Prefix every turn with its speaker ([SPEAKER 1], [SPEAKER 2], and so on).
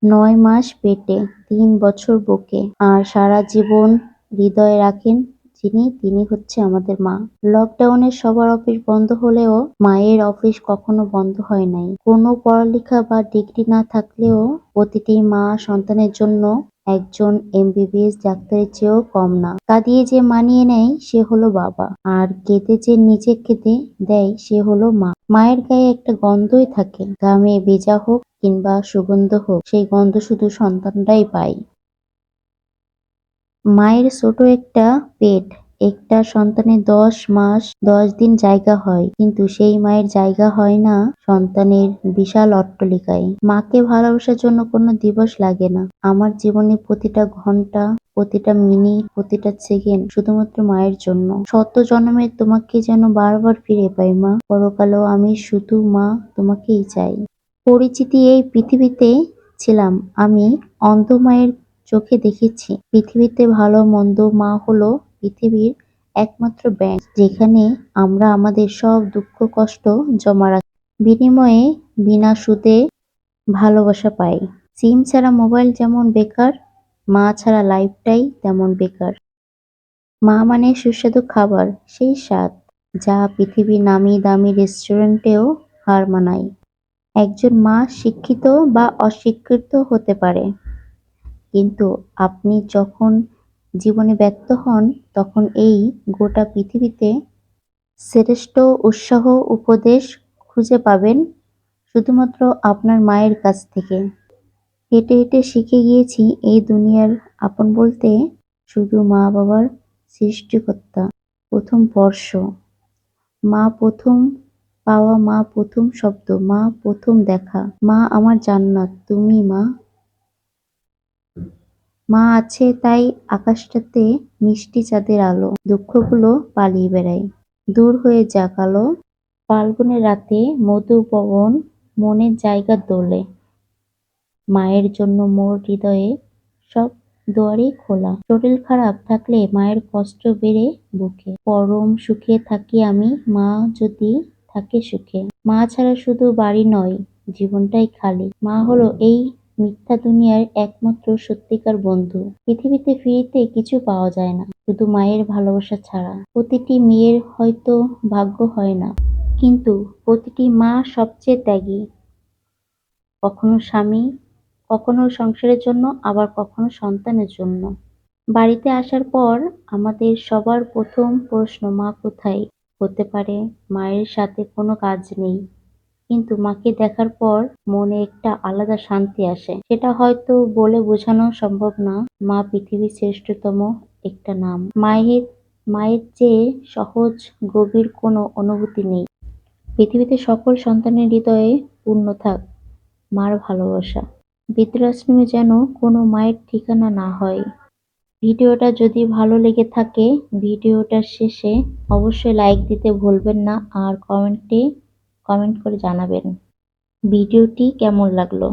[SPEAKER 1] ৯ মাস পেটে, ৩ বছর বুকে, আর সারা জীবন হৃদয়ে রাখেন যিনি, তিনি হচ্ছে আমাদের মা। লকডাউনে সবার অফিস বন্ধ হলেও মায়ের অফিস কখনো বন্ধ হয় নাই। কোনো পড়ালেখা বা ডিগ্রি না থাকলেও প্রতিটি মা সন্তানের জন্য একজন এমবিবিএস ডাক্তারের চেয়েও কম না। কাঁদিয়ে যে মানিয়ে নেয় সে হলো বাবা, আর কেঁদে যে নিজে কেঁদে দেয় সে হলো মা। মায়ের গায়ে একটা গন্ধই থাকে, ঘামে ভেজা হোক কিংবা সুগন্ধ হোক, সেই গন্ধ শুধু সন্তানরাই পায়। মায়ের ছোট একটা পেট, একটা সন্তানের ১০ মাস ১০ দিন জায়গা হয়, কিন্তু সেই মায়ের জায়গা হয় না সন্তানের বিশাল অট্টালিকায়। মাকে ভালোবাসার জন্য কোনো দিবস লাগে না। আমার জীবনের প্রতিটা ঘন্টা, প্রতিটা মিনিট, প্রতিটা সেকেন্ড শুধুমাত্র মায়ের জন্য। শত জন্মের তোমাকে যেন বারবার ফিরে পাই মা, পরকালেও আমি শুধু মা তোমাকেই চাই। পরিচিতি এই পৃথিবীতে ছিলাম আমি, অন্ধ মায়ের চোখে দেখেছি পৃথিবীতে ভালো মন্দ। মা হলো পৃথিবীর একমাত্র ব্যাংক, যেখানে আমরা আমাদের সব দুঃখ কষ্ট জমা রাখি, বিনিময়ে বিনা সুদে ভালোবাসা পাই। সিম ছাড়া মোবাইল যেমন বেকার, মা ছাড়া লাইফটাই তেমন বেকার। মা মানে সুস্বাদু খাবার, সেই স্বাদ যা পৃথিবীর নামি দামি রেস্টুরেন্টেও হার মানায়। একজন মা শিক্ষিত বা অশিক্ষিত হতে পারে, কিন্তু আপনি যখন জীবনে ব্যর্থ হন, তখন এই গোটা পৃথিবীতে শ্রেষ্ঠ উৎসাহ উপদেশ খুঁজে পাবেন শুধুমাত্র আপনার মায়ের কাছ থেকে। হেঁটে হেঁটে শিখে গিয়েছি এই দুনিয়ার আপন বলতে শুধু মা বাবার সৃষ্টিকর্তা, প্রথম স্পর্শ, মা প্রথম পাওয়া, মা প্রথম শব্দ, মা প্রথম দেখা। মা আমার জান্নাত, তুমি মা। মা আছে তাই আকাশটাতে মিষ্টি চাঁদের আলো, দুঃখগুলো পালিয়ে বেড়ায়, দূর হয়ে যাক আলো। ফাল্গুনের রাতে মধু পবন মনের জায়গা দোলে, মায়ের জন্য মোর হৃদয়ে সব দুয়ারই খোলা। শরীর খারাপ থাকলে মায়ের কষ্ট বেড়ে বুকে, পরম সুখে থাকি আমি মা যদি থাকে সুখে। মা ছাড়া শুধু বাড়ি নয়, জীবনটাই খালি। মা হলো এই মিথ্যা দুনিয়ার একমাত্র সত্যিকার বন্ধু। পৃথিবীতে ফিরতে কিছু পাওয়া যায় না, শুধু মায়ের ভালোবাসা ছাড়া। প্রতিটি মেয়ের হয়তো ভাগ্য হয় না, কিন্তু প্রতিটি মা সবচেয়ে ত্যাগী। কখনো স্বামী, কখনো সংসারের জন্য, আবার কখনো সন্তানের জন্য। বাড়িতে আসার পর আমাদের সবার প্রথম প্রশ্ন, মা কোথায়? হতে পারে মায়ের সাথে কোনো কাজ নেই, কিন্তু মাকে দেখার পর মনে একটা আলাদা শান্তি আসে। সেটা হয়তো বলে বোঝানো সম্ভব না। মা পৃথিবীর শ্রেষ্ঠতম একটা নাম। মায়ের চেয়ে সহজ গভীর কোনো অনুভূতি নেই। পৃথিবীতে সকল সন্তানের হৃদয়ে পূর্ণ থাক মার ভালোবাসা। বৃদ্ধাশ্রমে যেন কোনো মায়ের ঠিকানা না হয়। ভিডিওটা যদি ভালো লেগে থাকে, ভিডিওটার শেষে অবশ্যই লাইক দিতে ভুলবেন না, আর কমেন্ট করে জানাবেন ভিডিওটি কেমন লাগলো।